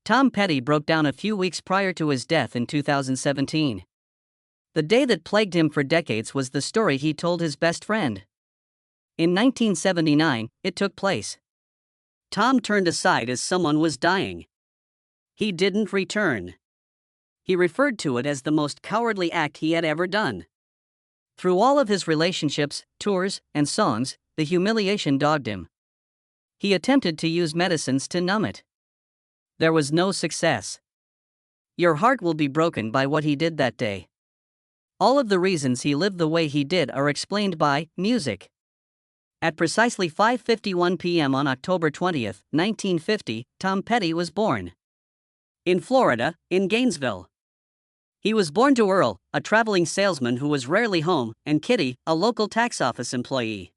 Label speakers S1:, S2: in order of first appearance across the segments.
S1: Tom Petty broke down a few weeks prior to his death in 2017. The day that plagued him for decades was the story he told his best friend. In 1979, it took place. Tom turned aside as someone was dying. He didn't return. He referred to it as the most cowardly act he had ever done. Through all of his relationships, tours, and songs, the humiliation dogged him. He attempted to use medicines to numb it. There was no success. Your heart will be broken by what he did that day. All of the reasons he lived the way he did are explained by music. At precisely 5:51 p.m. on October 20, 1950, Tom Petty was born. In Florida, in Gainesville. He was born to Earl, a traveling salesman who was rarely home, and Kitty, a local tax office employee.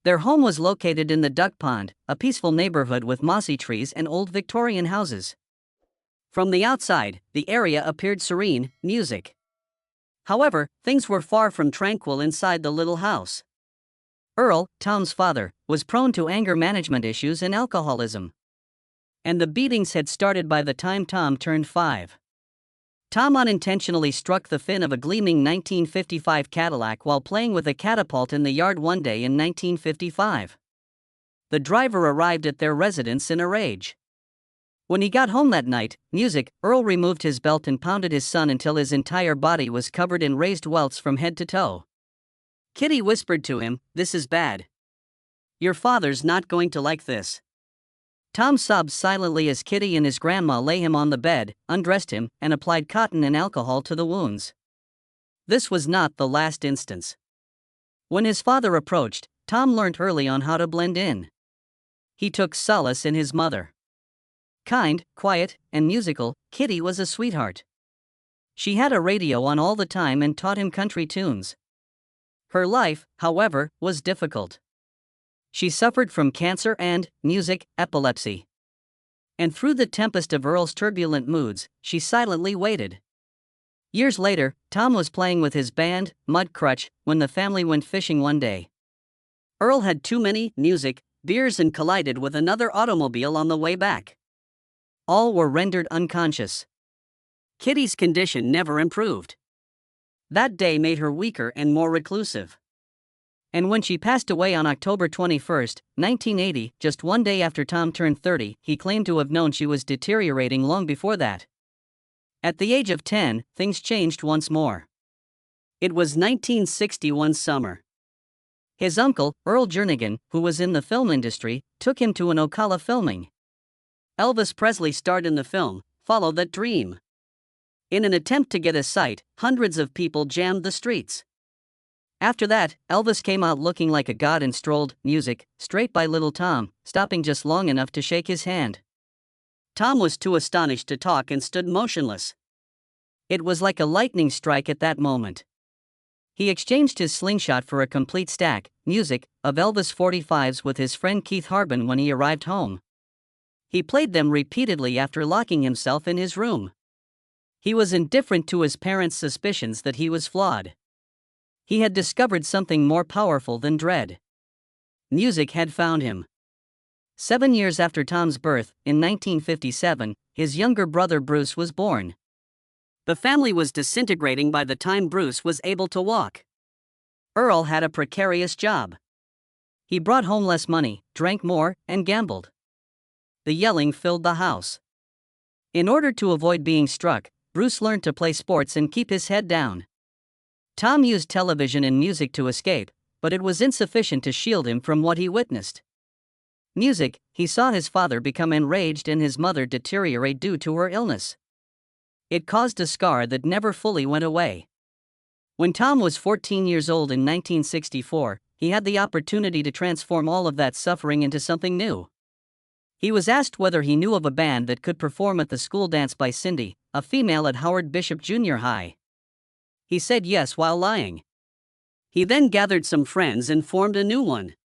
S1: Their home was located in the Duck Pond, a peaceful neighborhood with mossy trees and old Victorian houses. From the outside, the area appeared serene, music. However, things were far from tranquil inside the little house. Earl, Tom's father, was prone to anger management issues and alcoholism. And the beatings had started by the time Tom turned 5. Tom unintentionally struck the fin of a gleaming 1955 Cadillac while playing with a catapult in the yard one day in 1955. The driver arrived at their residence in a rage. When he got home that night, Earl removed his belt and pounded his son until his entire body was covered in raised welts from head to toe. Kitty whispered to him, "This is bad. Your father's not going to like this." Tom sobbed silently as Kitty and his grandma lay him on the bed, undressed him, and applied cotton and alcohol to the wounds. This was not the last instance. When his father approached, Tom learned early on how to blend in. He took solace in his mother. Kind, quiet, and musical, Kitty was a sweetheart. She had a radio on all the time and taught him country tunes. Her life, however, was difficult. She suffered from cancer and epilepsy. And through the tempest of Earl's turbulent moods, she silently waited. Years later, Tom was playing with his band, Mud Crutch, when the family went fishing one day. Earl had too many beers and collided with another automobile on the way back. All were rendered unconscious. Kitty's condition never improved. That day made her weaker and more reclusive. And when she passed away on October 21, 1980, just one day after Tom turned 30, he claimed to have known she was deteriorating long before that. At the age of 10, things changed once more. It was 1961 summer. His uncle, Earl Jernigan, who was in the film industry, took him to an Ocala filming. Elvis Presley starred in the film, Follow That Dream. In an attempt to get a sight, hundreds of people jammed the streets. After that, Elvis came out looking like a god and strolled, straight by little Tom, stopping just long enough to shake his hand. Tom was too astonished to talk and stood motionless. It was like a lightning strike at that moment. He exchanged his slingshot for a complete stack, of Elvis 45s with his friend Keith Harbin when he arrived home. He played them repeatedly after locking himself in his room. He was indifferent to his parents' suspicions that he was flawed. He had discovered something more powerful than dread. Music had found him. 7 years after Tom's birth, in 1957, his younger brother Bruce was born. The family was disintegrating by the time Bruce was able to walk. Earl had a precarious job. He brought home less money, drank more, and gambled. The yelling filled the house. In order to avoid being struck, Bruce learned to play sports and keep his head down. Tom used television and music to escape, but it was insufficient to shield him from what he witnessed. He saw his father become enraged and his mother deteriorate due to her illness. It caused a scar that never fully went away. When Tom was 14 years old in 1964, he had the opportunity to transform all of that suffering into something new. He was asked whether he knew of a band that could perform at the school dance by Cindy, a female at Howard Bishop Junior High. He said yes while lying. He then gathered some friends and formed a new one.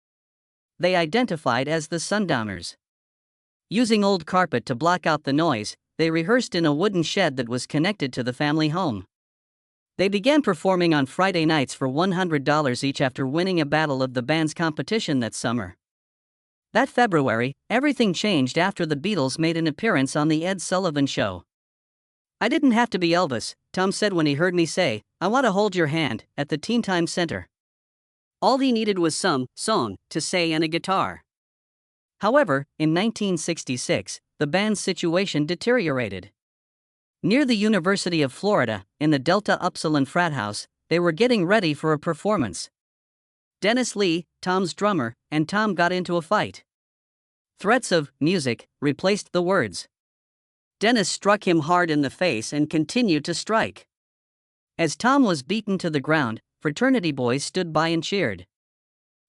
S1: They identified as the Sundowners. Using old carpet to block out the noise, they rehearsed in a wooden shed that was connected to the family home. They began performing on Friday nights for $100 each after winning a battle of the bands competition that summer. That February, everything changed after the Beatles made an appearance on The Ed Sullivan Show. "I didn't have to be Elvis," Tom said when he heard me say, "I want to hold your hand," at the Teen Time Center. All he needed was some song to say and a guitar. However, in 1966, the band's situation deteriorated. Near the University of Florida, in the Delta Upsilon frat house, they were getting ready for a performance. Dennis Lee, Tom's drummer, and Tom got into a fight. Threats of music replaced the words. Dennis struck him hard in the face and continued to strike. As Tom was beaten to the ground, fraternity boys stood by and cheered.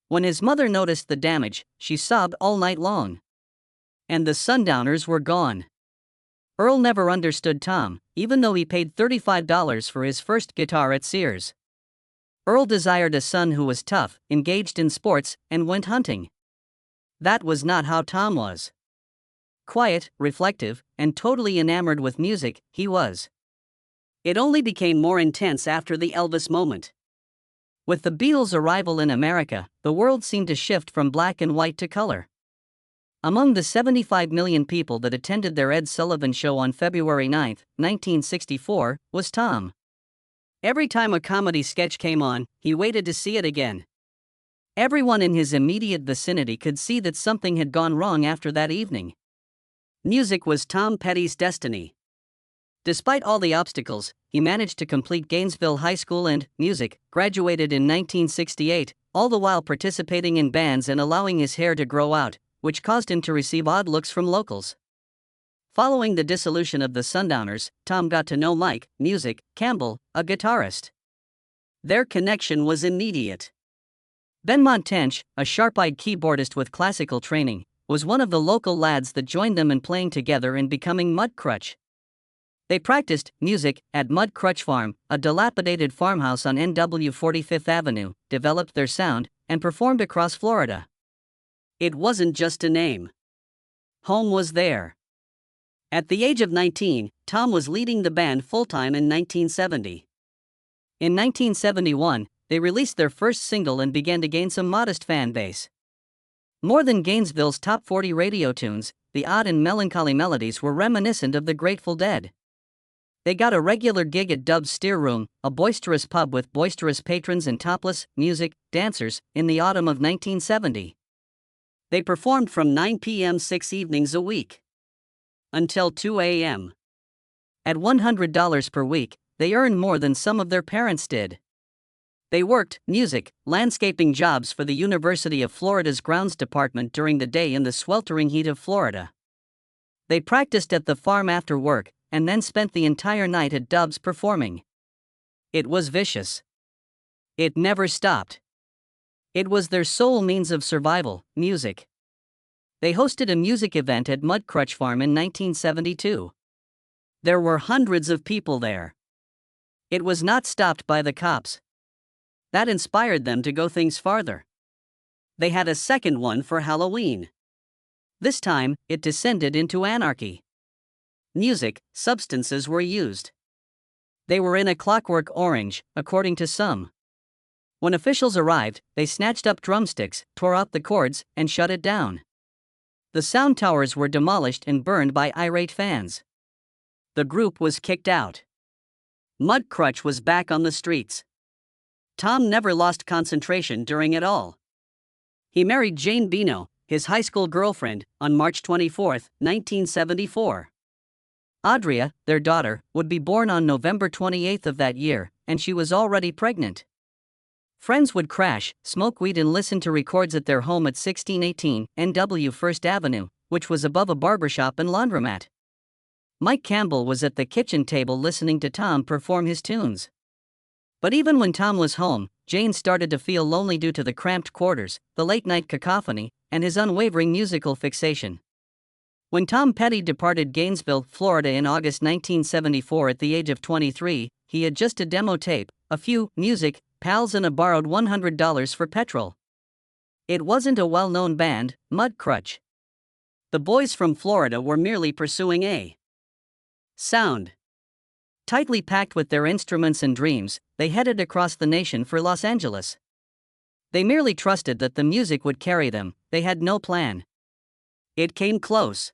S1: When his mother noticed the damage, she sobbed all night long. And the Sundowners were gone. Earl never understood Tom, even though he paid $35 for his first guitar at Sears. Earl desired a son who was tough, engaged in sports, and went hunting. That was not how Tom was. Quiet, reflective, and totally enamored with music, he was. It only became more intense after the Elvis moment. With the Beatles' arrival in America, the world seemed to shift from black and white to color. Among the 75 million people that attended their Ed Sullivan Show on February 9, 1964, was Tom. Every time a comedy sketch came on, he waited to see it again. Everyone in his immediate vicinity could see that something had gone wrong after that evening. Music was Tom Petty's destiny. Despite all the obstacles, he managed to complete Gainesville High School and music, graduated in 1968, all the while participating in bands and allowing his hair to grow out, which caused him to receive odd looks from locals. Following the dissolution of the Sundowners, Tom got to know Mike Music Campbell, a guitarist. Their connection was immediate. Ben Montench, a sharp-eyed keyboardist with classical training, was one of the local lads that joined them in playing together and becoming Mudcrutch. They practiced music at Mudcrutch Farm, a dilapidated farmhouse on NW 45th Avenue, developed their sound, and performed across Florida. It wasn't just a name. Home was there. At the age of 19, Tom was leading the band full-time in 1970. In 1971, they released their first single and began to gain some modest fan base. More than Gainesville's top 40 radio tunes, the odd and melancholy melodies were reminiscent of the Grateful Dead. They got a regular gig at Dub's Steer Room, a boisterous pub with boisterous patrons and topless music dancers, in the autumn of 1970. They performed from 9 p.m. 6 evenings a week. Until 2 a.m. At $100 per week, they earned more than some of their parents did. They worked music, landscaping jobs for the University of Florida's grounds department during the day in the sweltering heat of Florida. They practiced at the farm after work, and then spent the entire night at Dub's performing. It was vicious. It never stopped. It was their sole means of survival, music. They hosted a music event at Mudcrutch Farm in 1972. There were hundreds of people there. It was not stopped by the cops. That inspired them to go things farther. They had a second one for Halloween. This time, it descended into anarchy. Music, substances were used. They were in a clockwork orange, according to some. When officials arrived, they snatched up drumsticks, tore out the cords, and shut it down. The sound towers were demolished and burned by irate fans. The group was kicked out. Mudcrutch was back on the streets. Tom never lost concentration during it all. He married Jane Bino, his high school girlfriend, on March 24, 1974. Audria, their daughter, would be born on November 28 of that year, and she was already pregnant. Friends would crash, smoke weed and listen to records at their home at 1618 NW 1st Avenue, which was above a barbershop and laundromat. Mike Campbell was at the kitchen table listening to Tom perform his tunes. But even when Tom was home, Jane started to feel lonely due to the cramped quarters, the late-night cacophony, and his unwavering musical fixation. When Tom Petty departed Gainesville, Florida in August 1974 at the age of 23, he had just a demo tape, a few music pals and a borrowed $100 for petrol. It wasn't a well-known band, Mudcrutch. The boys from Florida were merely pursuing a sound. Tightly packed with their instruments and dreams, they headed across the nation for Los Angeles. They merely trusted that the music would carry them, they had no plan. It came close.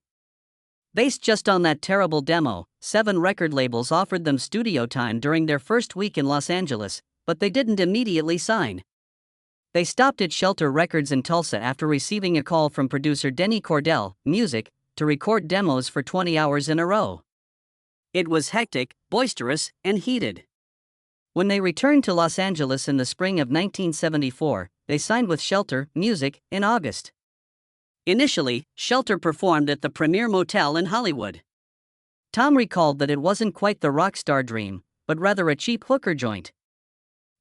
S1: Based just on that terrible demo, 7 record labels offered them studio time during their first week in Los Angeles, but they didn't immediately sign. They stopped at Shelter Records in Tulsa after receiving a call from producer Denny Cordell, Music, to record demos for 20 hours in a row. It was hectic, boisterous, and heated. When they returned to Los Angeles in the spring of 1974, they signed with Shelter Music in August. Initially, Shelter performed at the Premier Motel in Hollywood. Tom recalled that it wasn't quite the rock star dream, but rather a cheap hooker joint.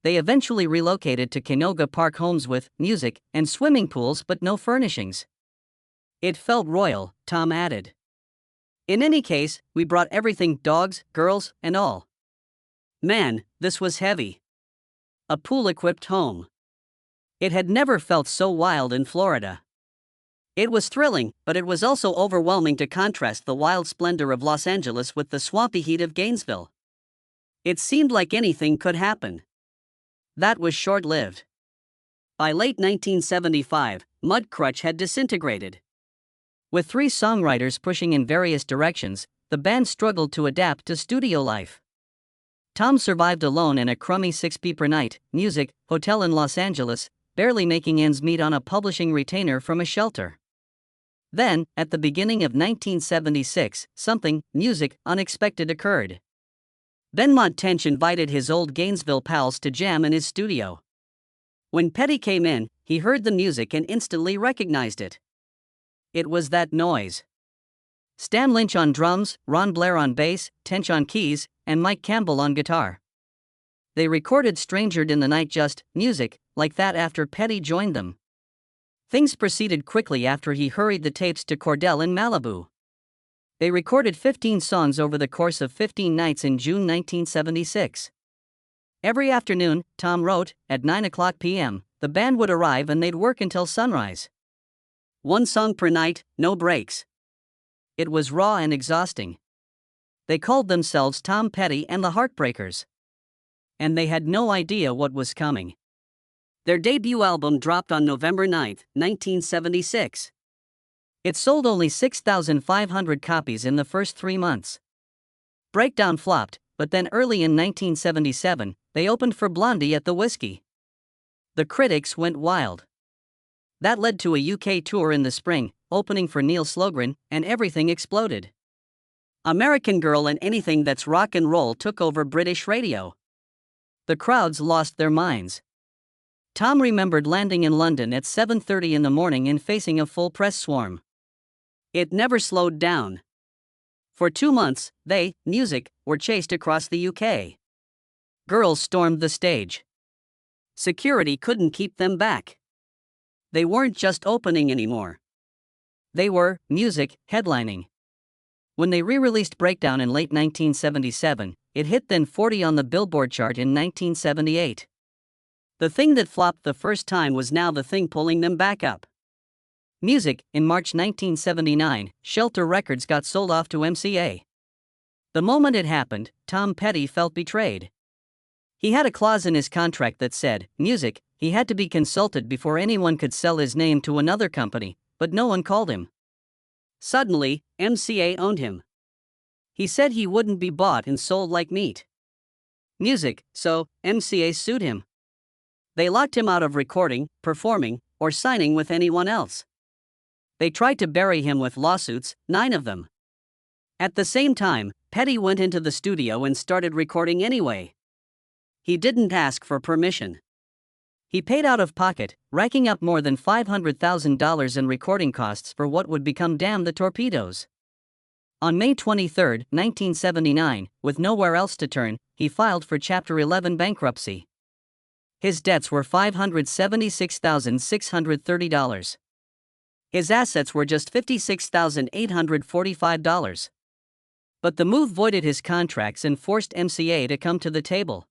S1: They eventually relocated to Canoga Park homes with music and swimming pools but no furnishings. It felt royal, Tom added. In any case, we brought everything, dogs, girls, and all. Man, this was heavy. A pool-equipped home. It had never felt so wild in Florida. It was thrilling, but it was also overwhelming to contrast the wild splendor of Los Angeles with the swampy heat of Gainesville. It seemed like anything could happen. That was short-lived. By late 1975, Mudcrutch had disintegrated. With 3 songwriters pushing in various directions, the band struggled to adapt to studio life. Tom survived alone in a crummy 6p per night music hotel in Los Angeles, barely making ends meet on a publishing retainer from a Shelter. Then, at the beginning of 1976, something music unexpected occurred. Benmont Tench invited his old Gainesville pals to jam in his studio. When Petty came in, he heard the music and instantly recognized it. It was that noise. Stan Lynch on drums, Ron Blair on bass, Tench on keys, and Mike Campbell on guitar. They recorded Strangered in the Night, just music like that after Petty joined them. Things proceeded quickly after he hurried the tapes to Cordell in Malibu. They recorded 15 songs over the course of 15 nights in June 1976. Every afternoon, Tom wrote, at 9:00 p.m., the band would arrive and they'd work until sunrise. 1 song per night, no breaks. It was raw and exhausting. They called themselves Tom Petty and the Heartbreakers. And they had no idea what was coming. Their debut album dropped on November 9, 1976. It sold only 6,500 copies in the first 3 months. Breakdown flopped, but then early in 1977, they opened for Blondie at the Whiskey. The critics went wild. That led to a UK tour in the spring, opening for Neil Slogren, and everything exploded. American Girl and Anything That's Rock and Roll took over British radio. The crowds lost their minds. Tom remembered landing in London at 7:30 in the morning and facing a full press swarm. It never slowed down. For 2 months, they, music, were chased across the UK. Girls stormed the stage. Security couldn't keep them back. They weren't just opening anymore. They were, music, headlining. When they re-released Breakdown in late 1977, it hit then 40 on the Billboard chart in 1978. The thing that flopped the first time was now the thing pulling them back up. Music, in March 1979, Shelter Records got sold off to MCA. The moment it happened, Tom Petty felt betrayed. He had a clause in his contract that said, music, he had to be consulted before anyone could sell his name to another company, but no one called him. Suddenly, MCA owned him. He said he wouldn't be bought and sold like meat. Music, so MCA sued him. They locked him out of recording, performing, or signing with anyone else. They tried to bury him with lawsuits, 9 of them. At the same time, Petty went into the studio and started recording anyway. He didn't ask for permission. He paid out of pocket, racking up more than $500,000 in recording costs for what would become Damn the Torpedoes. On May 23, 1979, with nowhere else to turn, he filed for Chapter 11 bankruptcy. His debts were $576,630. His assets were just $56,845. But the move voided his contracts and forced MCA to come to the table.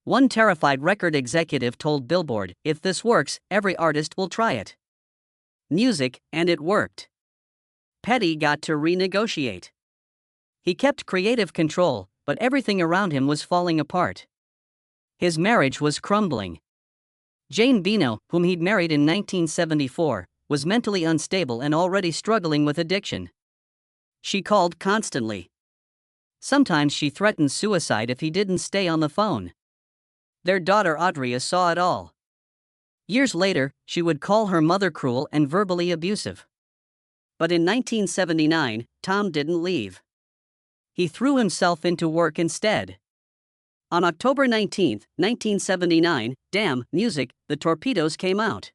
S1: One terrified record executive told Billboard, "If this works, every artist will try it." Music, and it worked. Petty got to renegotiate. He kept creative control, but everything around him was falling apart. His marriage was crumbling. Jane Bino, whom he'd married in 1974, was mentally unstable and already struggling with addiction. She called constantly. Sometimes she threatened suicide if he didn't stay on the phone. Their daughter Audrey saw it all. Years later, she would call her mother cruel and verbally abusive. But in 1979, Tom didn't leave. He threw himself into work instead. On October 19, 1979, Damn Music, The Torpedoes came out.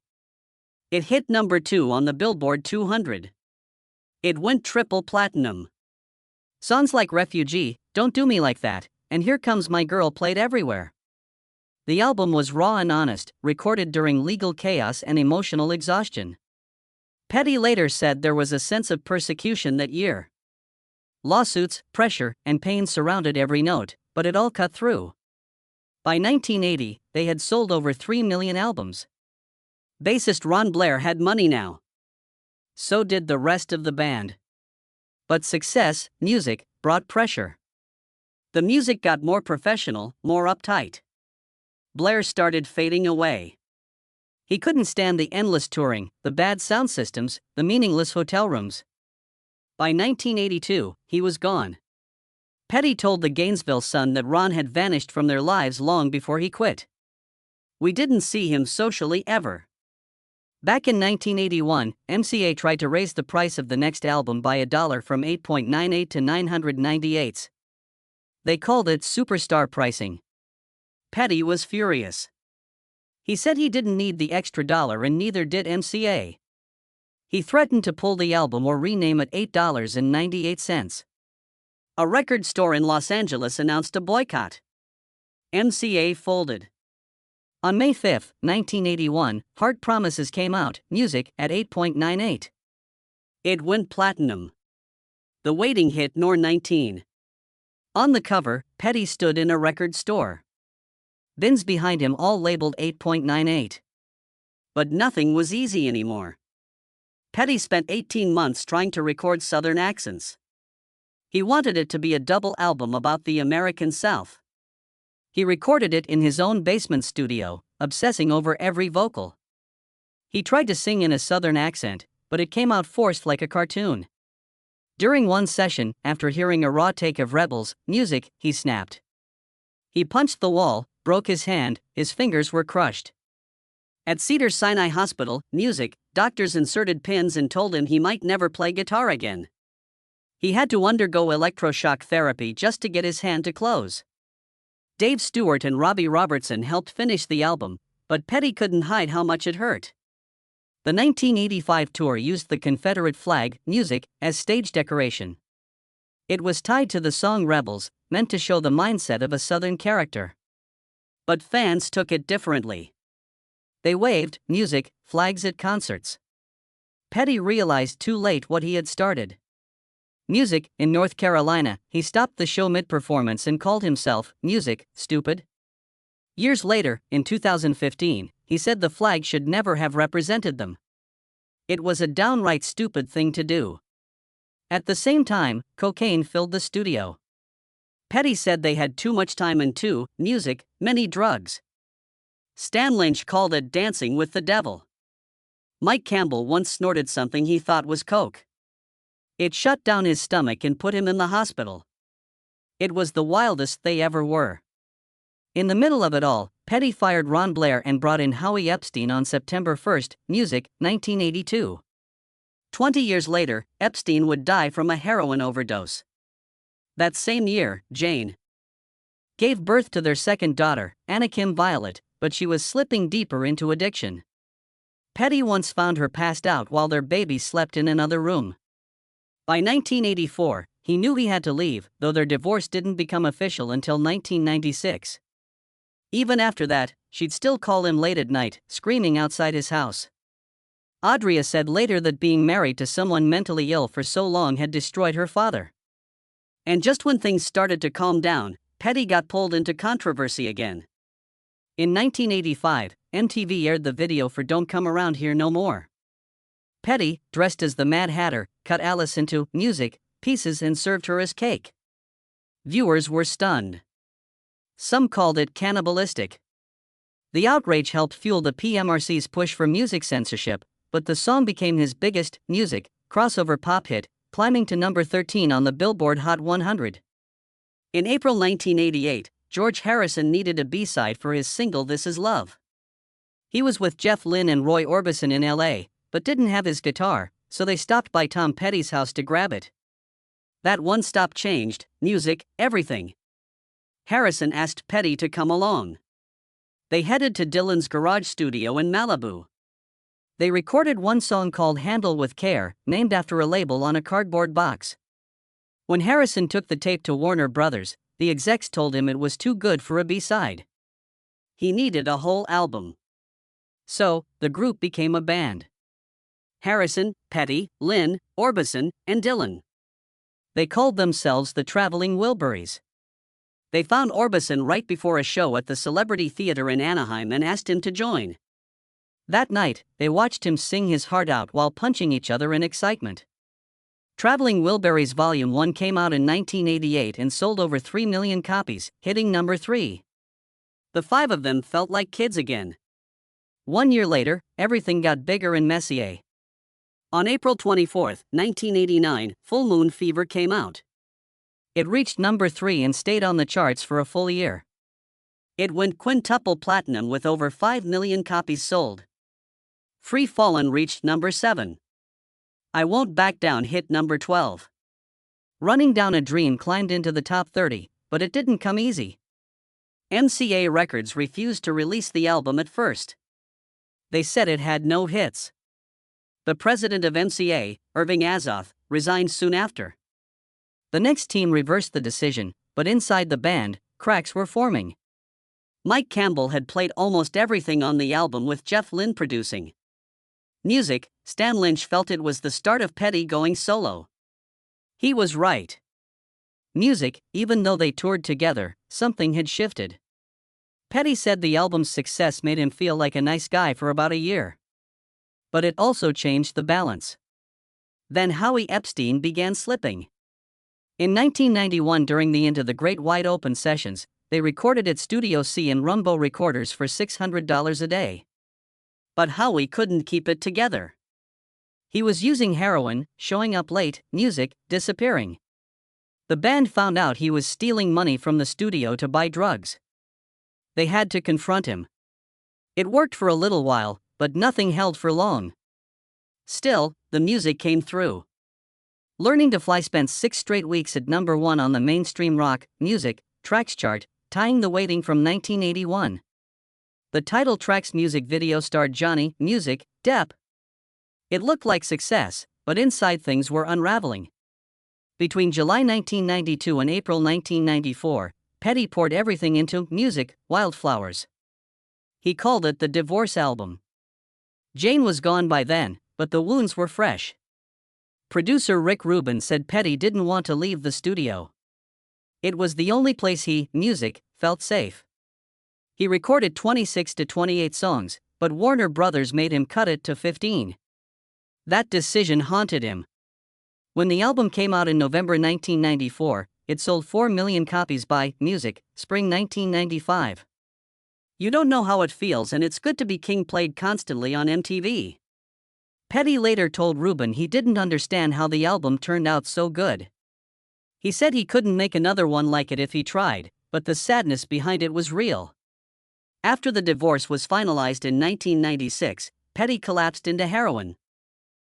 S1: It hit number 2 on the Billboard 200. It went triple platinum. Songs like Refugee, Don't Do Me Like That, and Here Comes My Girl played everywhere. The album was raw and honest, recorded during legal chaos and emotional exhaustion. Petty later said there was a sense of persecution that year. Lawsuits, pressure, and pain surrounded every note, but it all cut through. By 1980, they had sold over 3 million albums. Bassist Ron Blair had money now. So did the rest of the band. But success, music, brought pressure. The music got more professional, more uptight. Blair started fading away. He couldn't stand the endless touring, the bad sound systems, the meaningless hotel rooms. By 1982, he was gone. Petty told the Gainesville Sun that Ron had vanished from their lives long before he quit. We didn't see him socially ever. Back in 1981, MCA tried to raise the price of the next album by $1 from $8.98 to $998. They called it superstar pricing. Petty was furious. He said he didn't need the extra dollar and neither did MCA. He threatened to pull the album or rename it $8.98. A record store in Los Angeles announced a boycott. MCA folded. On May 5, 1981, Heart Promises came out, music, at $8.98. It went platinum. The waiting hit nor 19. On the cover, Petty stood in a record store. Bins behind him all labeled 8.98. But nothing was easy anymore. Petty spent 18 months trying to record Southern accents. He wanted it to be a double album about the American South. He recorded it in his own basement studio, obsessing over every vocal. He tried to sing in a Southern accent, but it came out forced like a cartoon. During one session, after hearing a raw take of Rebels, music, he snapped. He punched the wall, broke his hand, his fingers were crushed. At Cedars-Sinai Hospital, music, doctors inserted pins and told him he might never play guitar again. He had to undergo electroshock therapy just to get his hand to close. Dave Stewart and Robbie Robertson helped finish the album, but Petty couldn't hide how much it hurt. The 1985 tour used the Confederate flag, music, as stage decoration. It was tied to the song Rebels, meant to show the mindset of a Southern character. But fans took it differently. They waved, music, flags at concerts. Petty realized too late what he had started. Music, in North Carolina, he stopped the show mid-performance and called himself, music, stupid. Years later, in 2015, he said the flag should never have represented them. It was a downright stupid thing to do. At the same time, cocaine filled the studio. Petty said they had too much time and music, many drugs. Stan Lynch called it dancing with the devil. Mike Campbell once snorted something he thought was coke. It shut down his stomach and put him in the hospital. It was the wildest they ever were. In the middle of it all, Petty fired Ron Blair and brought in Howie Epstein on September 1, music, 1982. 20 years later, Epstein would die from a heroin overdose. That same year, Jane gave birth to their second daughter, Anakim Violet, but she was slipping deeper into addiction. Petty once found her passed out while their baby slept in another room. By 1984, he knew he had to leave, though their divorce didn't become official until 1996. Even after that, she'd still call him late at night, screaming outside his house. Audrey said later that being married to someone mentally ill for so long had destroyed her father. And just when things started to calm down, Petty got pulled into controversy again. In 1985, MTV aired the video for Don't Come Around Here No More. Petty, dressed as the Mad Hatter, cut Alice into music pieces and served her as cake. Viewers were stunned. Some called it cannibalistic. The outrage helped fuel the PMRC's push for music censorship, but the song became his biggest music crossover pop hit, climbing to number 13 on the Billboard Hot 100. In April 1988, George Harrison needed a B-side for his single This Is Love. He was with Jeff Lynne and Roy Orbison in LA, but didn't have his guitar, so they stopped by Tom Petty's house to grab it. That one stop changed music, everything. Harrison asked Petty to come along. They headed to Dylan's garage studio in Malibu. They recorded one song called Handle with Care, named after a label on a cardboard box. When Harrison took the tape to Warner Brothers, the execs told him it was too good for a B-side. He needed a whole album. So, the group became a band. Harrison, Petty, Lynne, Orbison, and Dylan. They called themselves the Traveling Wilburys. They found Orbison right before a show at the Celebrity Theater in Anaheim and asked him to join. That night, they watched him sing his heart out while punching each other in excitement. Traveling Wilburys Volume 1 came out in 1988 and sold over 3 million copies, hitting number 3. The five of them felt like kids again. 1 year later, everything got bigger and messier. On April 24, 1989, Full Moon Fever came out. It reached number 3 and stayed on the charts for a full year. It went quintuple platinum with over 5 million copies sold. Free Fallin' reached number 7. I Won't Back Down hit number 12. Running Down a Dream climbed into the top 30, but it didn't come easy. MCA Records refused to release the album at first. They said it had no hits. The president of MCA, Irving Azoff, resigned soon after. The next team reversed the decision, but inside the band, cracks were forming. Mike Campbell had played almost everything on the album with Jeff Lynne producing. Music, Stan Lynch felt it was the start of Petty going solo. He was right. Music, even though they toured together, something had shifted. Petty said the album's success made him feel like a nice guy for about a year. But it also changed the balance. Then Howie Epstein began slipping. In 1991, during the Into the Great Wide Open sessions, they recorded at Studio C and Rumbo Recorders for $600 a day. But Howie couldn't keep it together. He was using heroin, showing up late, music, disappearing. The band found out he was stealing money from the studio to buy drugs. They had to confront him. It worked for a little while, but nothing held for long. Still, the music came through. Learning to Fly spent 6 straight weeks at number 1 on the mainstream rock, music, tracks chart, tying the waiting from 1981. The title track's music video starred Johnny, Music, Depp. It looked like success, but inside things were unraveling. Between July 1992 and April 1994, Petty poured everything into Music, Wildflowers. He called it the divorce album. Jane was gone by then, but the wounds were fresh. Producer Rick Rubin said Petty didn't want to leave the studio. It was the only place he, Music, felt safe. He recorded 26 to 28 songs, but Warner Brothers made him cut it to 15. That decision haunted him. When the album came out in November 1994, it sold 4 million copies by Music, spring 1995. You don't know how it feels, and it's good to be king played constantly on MTV. Petty later told Rubin he didn't understand how the album turned out so good. He said he couldn't make another one like it if he tried, but the sadness behind it was real. After the divorce was finalized in 1996, Petty collapsed into heroin.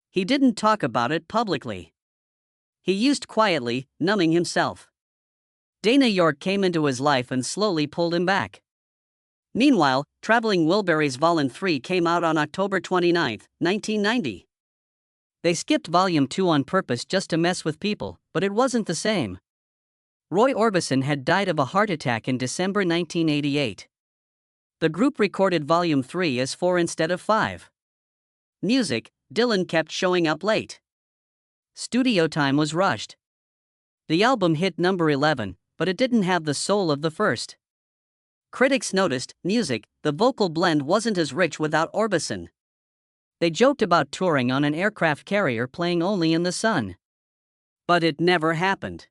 S1: He didn't talk about it publicly. He used quietly, numbing himself. Dana York came into his life and slowly pulled him back. Meanwhile, Traveling Wilburys Volume 3 came out on October 29, 1990. They skipped Volume 2 on purpose just to mess with people, but it wasn't the same. Roy Orbison had died of a heart attack in December 1988. The group recorded Volume 3 as 4 instead of 5. Music, Dylan kept showing up late. Studio time was rushed. The album hit number 11, but it didn't have the soul of the first. Critics noticed, Music, the vocal blend wasn't as rich without Orbison. They joked about touring on an aircraft carrier playing only in the sun. But it never happened.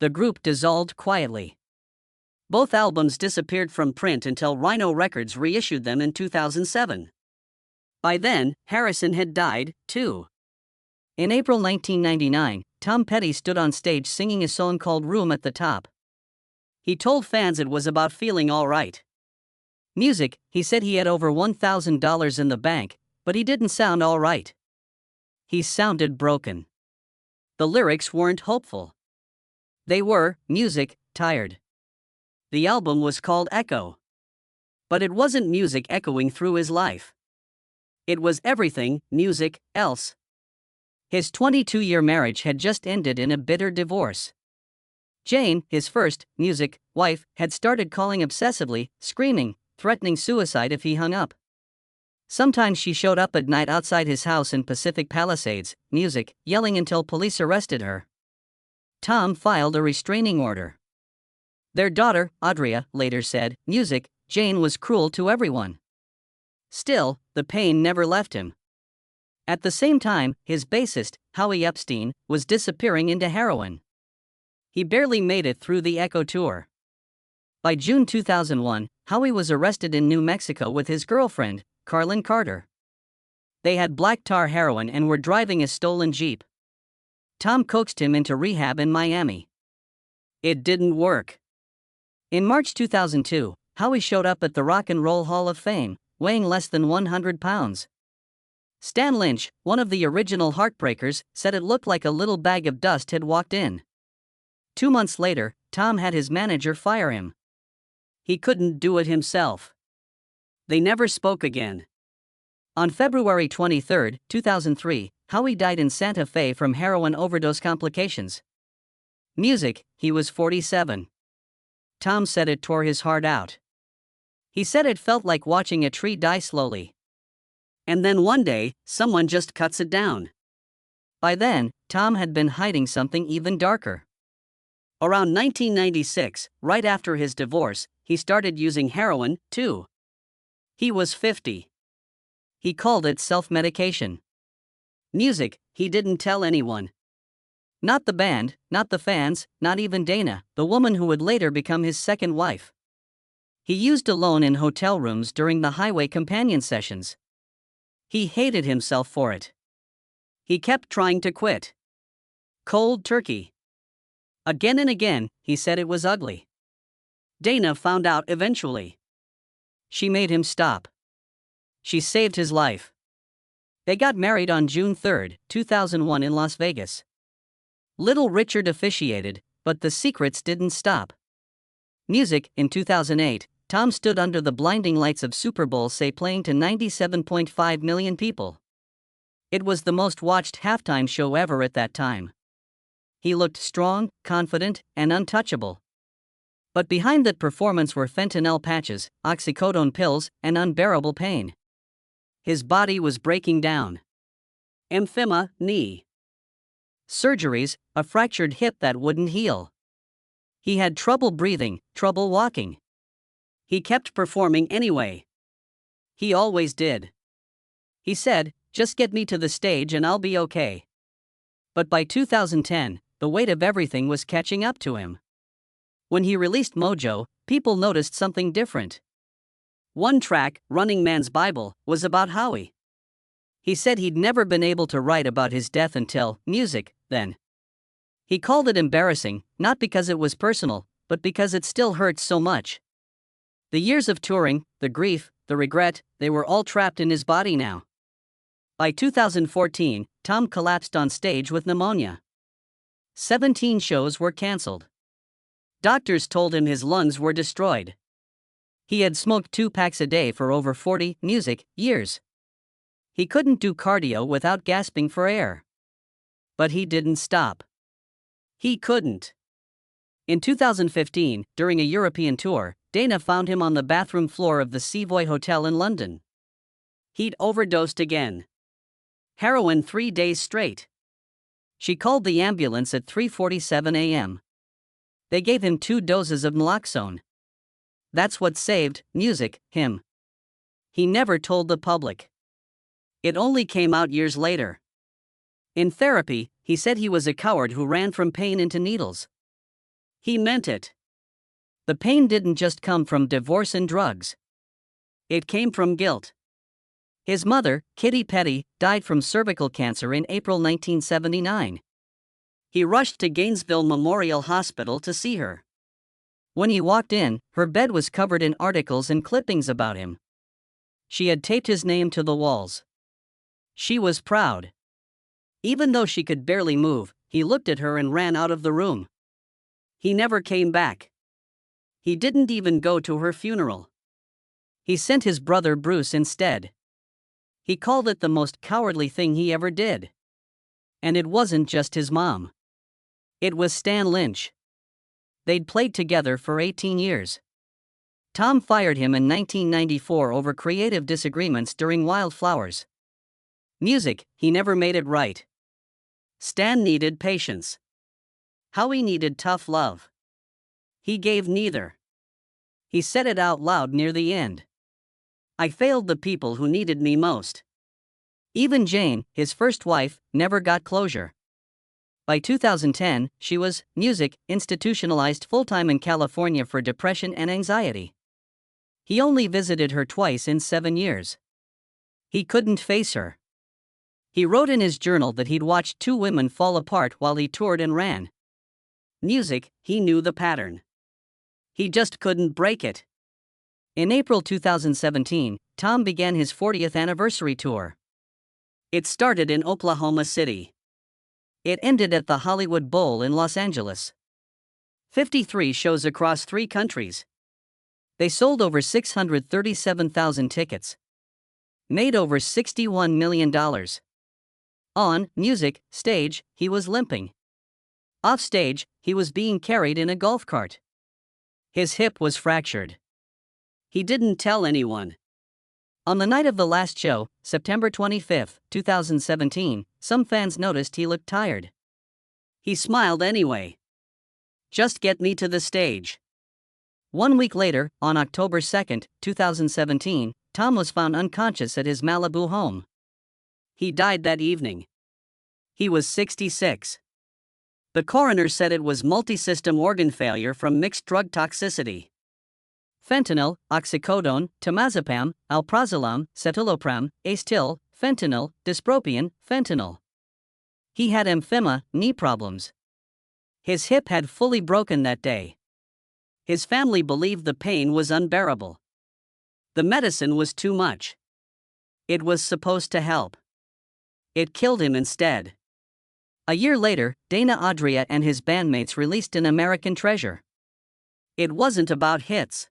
S1: The group dissolved quietly. Both albums disappeared from print until Rhino Records reissued them in 2007. By then, Harrison had died, too. In April 1999, Tom Petty stood on stage singing a song called Room at the Top. He told fans it was about feeling all right. Music, he said he had over $1,000 in the bank, but he didn't sound all right. He sounded broken. The lyrics weren't hopeful. They were, music, tired. The album was called Echo. But it wasn't music echoing through his life. It was everything, music, else. His 22-year marriage had just ended in a bitter divorce. Jane, his first, music, wife, had started calling obsessively, screaming, threatening suicide if he hung up. Sometimes she showed up at night outside his house in Pacific Palisades, music, yelling until police arrested her. Tom filed a restraining order. Their daughter, Audria, later said, music, Jane was cruel to everyone. Still, the pain never left him. At the same time, his bassist, Howie Epstein, was disappearing into heroin. He barely made it through the Echo tour. By June 2001, Howie was arrested in New Mexico with his girlfriend, Carlin Carter. They had black tar heroin and were driving a stolen Jeep. Tom coaxed him into rehab in Miami. It didn't work. In March 2002, Howie showed up at the Rock and Roll Hall of Fame, weighing less than 100 pounds. Stan Lynch, one of the original Heartbreakers, said it looked like a little bag of dust had walked in. 2 months later, Tom had his manager fire him. He couldn't do it himself. They never spoke again. On February 23, 2003, Howie died in Santa Fe from heroin overdose complications. Music, he was 47. Tom said it tore his heart out. He said it felt like watching a tree die slowly. And then one day, someone just cuts it down. By then, Tom had been hiding something even darker. Around 1996, right after his divorce, he started using heroin, too. He was 50. He called it self-medication. Music, he didn't tell anyone. Not the band, not the fans, not even Dana, the woman who would later become his second wife. He used alone in hotel rooms during the highway companion sessions. He hated himself for it. He kept trying to quit. Cold turkey. Again and again, he said it was ugly. Dana found out eventually. She made him stop. She saved his life. They got married on June 3, 2001 in Las Vegas. Little Richard officiated, but the secrets didn't stop. Music, in 2008, Tom stood under the blinding lights of Super Bowl Say playing to 97.5 million people. It was the most watched halftime show ever at that time. He looked strong, confident, and untouchable. But behind that performance were fentanyl patches, oxycodone pills, and unbearable pain. His body was breaking down. Emphysema, knee. Surgeries, a fractured hip that wouldn't heal. He had trouble breathing, trouble walking. He kept performing anyway. He always did. He said, "Just get me to the stage and I'll be okay." But by 2010, the weight of everything was catching up to him. When he released Mojo, people noticed something different. One track, Running Man's Bible, was about Howie. He said he'd never been able to write about his death until music, then. He called it embarrassing, not because it was personal, but because it still hurts so much. The years of touring, the grief, the regret, they were all trapped in his body now. By 2014, Tom collapsed on stage with pneumonia. 17 shows were canceled. Doctors told him his lungs were destroyed. He had smoked 2 packs a day for over 40 music years. He couldn't do cardio without gasping for air. But he didn't stop. He couldn't. In 2015, during a European tour, Dana found him on the bathroom floor of the Savoy Hotel in London. He'd overdosed again. Heroin 3 days straight. She called the ambulance at 3:47 a.m. They gave him 2 doses of naloxone. That's what saved, music, him. He never told the public. It only came out years later. In therapy, he said he was a coward who ran from pain into needles. He meant it. The pain didn't just come from divorce and drugs. It came from guilt. His mother, Kitty Petty, died from cervical cancer in April 1979. He rushed to Gainesville Memorial Hospital to see her. When he walked in, her bed was covered in articles and clippings about him. She had taped his name to the walls. She was proud. Even though she could barely move, he looked at her and ran out of the room. He never came back. He didn't even go to her funeral. He sent his brother Bruce instead. He called it the most cowardly thing he ever did. And it wasn't just his mom. It was Stan Lynch. They'd played together for 18 years. Tom fired him in 1994 over creative disagreements during Wildflowers. Music, he never made it right. Stan needed patience. Howie needed tough love. He gave neither. He said it out loud near the end. I failed the people who needed me most. Even Jane, his first wife, never got closure. By 2010, she was, music, institutionalized full-time in California for depression and anxiety. He only visited her twice in 7 years. He couldn't face her. He wrote in his journal that he'd watched 2 women fall apart while he toured and ran. Music, he knew the pattern. He just couldn't break it. In April 2017, Tom began his 40th anniversary tour. It started in Oklahoma City. It ended at the Hollywood Bowl in Los Angeles. 53 shows across 3 countries. They sold over 637,000 tickets. Made over $61 million. On music stage, he was limping. Off stage, he was being carried in a golf cart. His hip was fractured. He didn't tell anyone. On the night of the last show, September 25, 2017, some fans noticed he looked tired. He smiled anyway. Just get me to the stage. 1 week later, on October 2, 2017, Tom was found unconscious at his Malibu home. He died that evening. He was 66. The coroner said it was multisystem organ failure from mixed drug toxicity. Fentanyl, oxycodone, temazepam, alprazolam, citalopram, acetyl, fentanyl, dyspropion, fentanyl. He had emphysema, knee problems. His hip had fully broken that day. His family believed the pain was unbearable. The medicine was too much. It was supposed to help. It killed him instead. A year later, Dana Adria and his bandmates released An American Treasure. It wasn't about hits.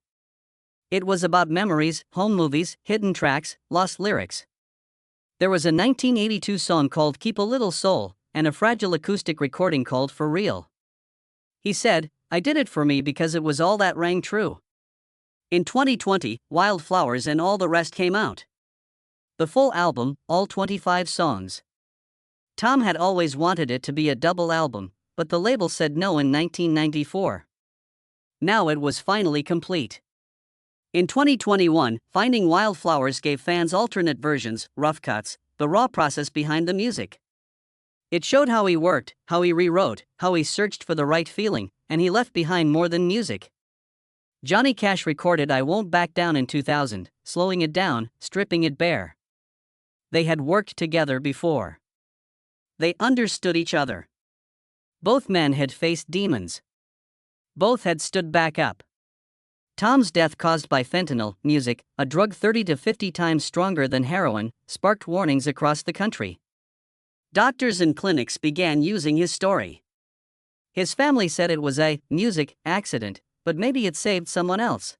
S1: It was about memories, home movies, hidden tracks, lost lyrics. There was a 1982 song called Keep a Little Soul, and a fragile acoustic recording called For Real. He said, I did it for me because it was all that rang true. In 2020, Wildflowers and All the Rest came out. The full album, all 25 songs. Tom had always wanted it to be a double album, but the label said no in 1994. Now it was finally complete. In 2021, Finding Wildflowers gave fans alternate versions, rough cuts, the raw process behind the music. It showed how he worked, how he rewrote, how he searched for the right feeling, and he left behind more than music. Johnny Cash recorded I Won't Back Down in 2000, slowing it down, stripping it bare. They had worked together before. They understood each other. Both men had faced demons. Both had stood back up. Tom's death caused by fentanyl, music, a drug 30 to 50 times stronger than heroin, sparked warnings across the country. Doctors and clinics began using his story. His family said it was a music accident, but maybe it saved someone else.